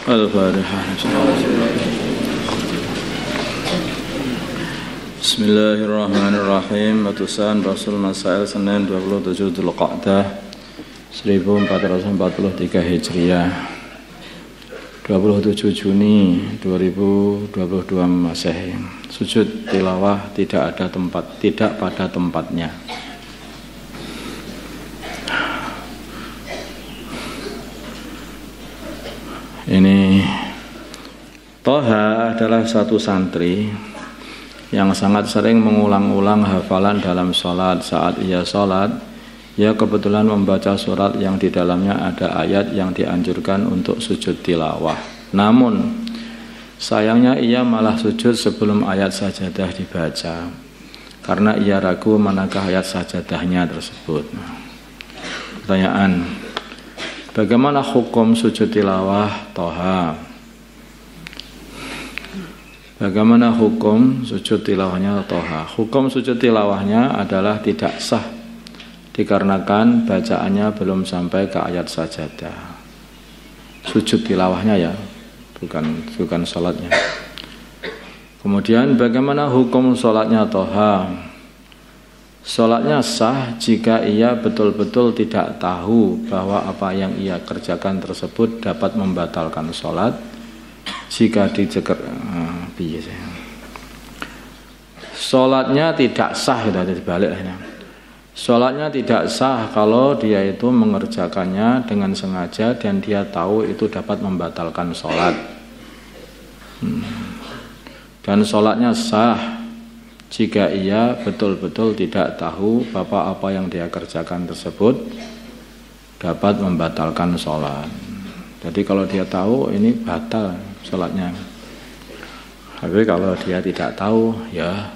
Al-Fatihah. Bismillahirrahmanirrahim. Batusan Rasul Masail Senin 27 Dzulqa'dah 1443 Hijriah, 27 Juni 2022 Masehi. Sujud tilawah tidak pada tempatnya. Ini Toha adalah satu santri yang sangat sering mengulang-ulang hafalan dalam sholat. Saat ia sholat, ia kebetulan membaca surat yang di dalamnya ada ayat yang dianjurkan untuk sujud tilawah. Namun sayangnya ia malah sujud sebelum ayat sajadah dibaca, karena ia ragu manakah ayat sajadahnya tersebut. Pertanyaan: bagaimana hukum sujud tilawah Toha? Bagaimana hukum sujud tilawahnya Toha? Hukum sujud tilawahnya adalah tidak sah dikarenakan bacaannya belum sampai ke ayat sajadah. Sujud tilawahnya ya, bukan sholatnya. Kemudian bagaimana hukum sholatnya Toha? Sholatnya sah jika ia betul-betul tidak tahu bahwa apa yang ia kerjakan tersebut dapat membatalkan sholat. Jika diceker, sholatnya tidak sah, dibalik. Sholatnya tidak sah kalau dia itu mengerjakannya dengan sengaja dan dia tahu itu dapat membatalkan sholat. Dan sholatnya sah jika ia betul-betul tidak tahu bahwa apa yang dia kerjakan tersebut dapat membatalkan sholat. Jadi kalau dia tahu ini batal sholatnya. Tapi kalau dia tidak tahu, ya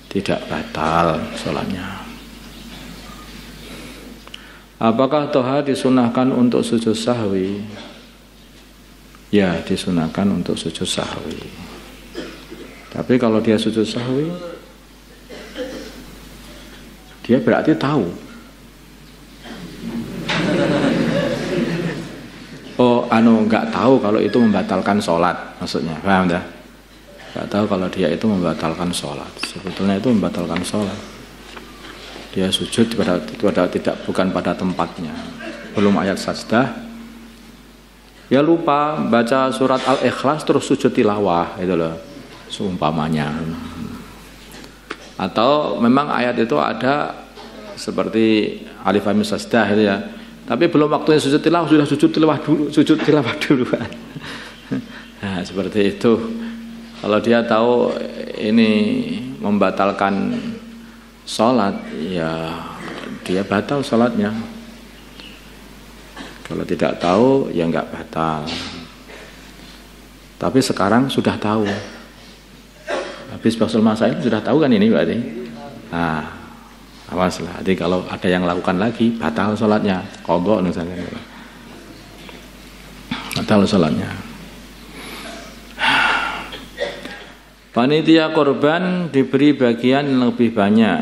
tidak batal sholatnya. Apakah Toha disunahkan untuk sujud sahwi? Ya, disunahkan untuk sujud sahwi. Tapi kalau dia sujud sahwi, dia berarti tahu. Nggak tahu kalau itu membatalkan sholat, maksudnya, paham dah? Nggak tahu kalau dia itu membatalkan sholat. Sebetulnya itu membatalkan sholat. Dia sujud bukan pada tempatnya, belum ayat sajdah. Ya lupa baca surat Al-Ikhlas terus sujud tilawah, itu loh, seumpamanya. Atau memang ayat itu ada seperti Alif Lam Mim sajdah itu ya. Tapi belum waktunya sujud tilawah sudah sujud tilawah dulu. Nah, seperti itu. Kalau dia tahu ini membatalkan sholat, ya dia batal sholatnya. Kalau tidak tahu, ya enggak batal. Tapi sekarang sudah tahu. Habis Basul Masail sudah tahu kan ini berarti. Nah, awas lah. Jadi kalau ada yang lakukan lagi, batal sholatnya, qadha misalnya. Batal sholatnya. Panitia korban diberi bagian yang lebih banyak.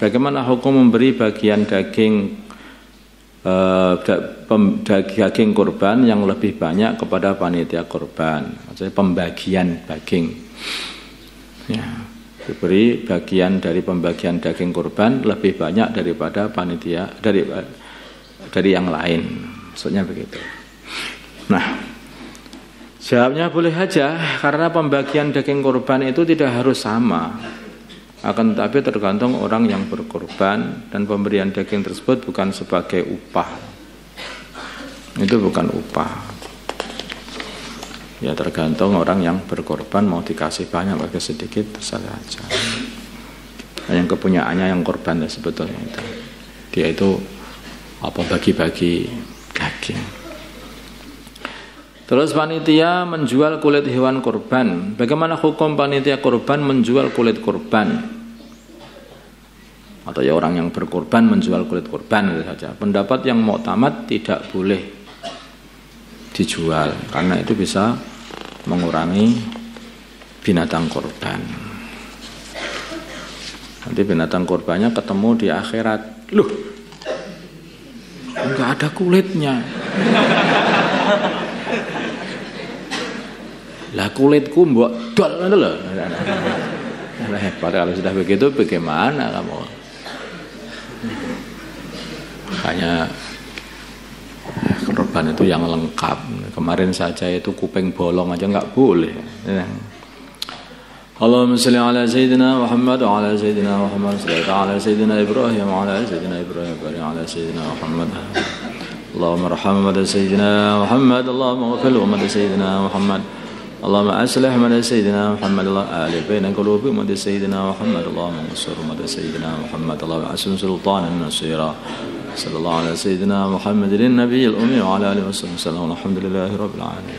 Bagaimana hukum memberi bagian daging korban yang lebih banyak kepada panitia korban? Maksudnya pembagian daging. Ya. Diberi bagian dari pembagian daging kurban lebih banyak daripada panitia dari yang lain, maksudnya begitu. Nah, jawabnya boleh saja, karena pembagian daging kurban itu tidak harus sama, akan tetapi tergantung orang yang berkorban, dan pemberian daging tersebut bukan sebagai upah. Itu bukan upah. Ya tergantung orang yang berkorban, mau dikasih banyak atau sedikit terserah aja. Yang kepunyaannya yang korban ya sebetulnya itu. Dia itu bagi-bagi daging. Terus panitia menjual kulit hewan korban. Bagaimana hukum panitia korban menjual kulit korban? Atau ya orang yang berkorban menjual kulit korban itu saja. Pendapat yang mu'tamad tidak boleh dijual, karena itu bisa mengurangi binatang korban. Nanti binatang korbannya ketemu di akhirat, loh, enggak ada kulitnya. Lah kulitku mbok dol ngono lho. Hebat kalau sudah begitu bagaimana kamu? Makanya korban itu yang lengkap. Kemarin saja itu kuping bolong aja nggak boleh. Allahumma shalli ala sayyidina Muhammad wa ala sayyidina Muhammad sallallahu ala sayyidina Ibrahim wa ala sayyidina Ibrahim wa ala sayyidina Muhammad. Allahumma arham mad sayyidina Muhammad, Allahumma ighfir mad sayyidina Muhammad. Allahumma aslih mad sayyidina Muhammad, Allah alif baina qulubi mad sayyidina Muhammad, Allahumma ansur mad sayyidina Muhammad, Allahumma asim sultanan nasira. Sallallahu ala sayyidina Muhammadin nabiyil ummi wa ala alihi wasallam. Alhamdulillahi rabbil alamin.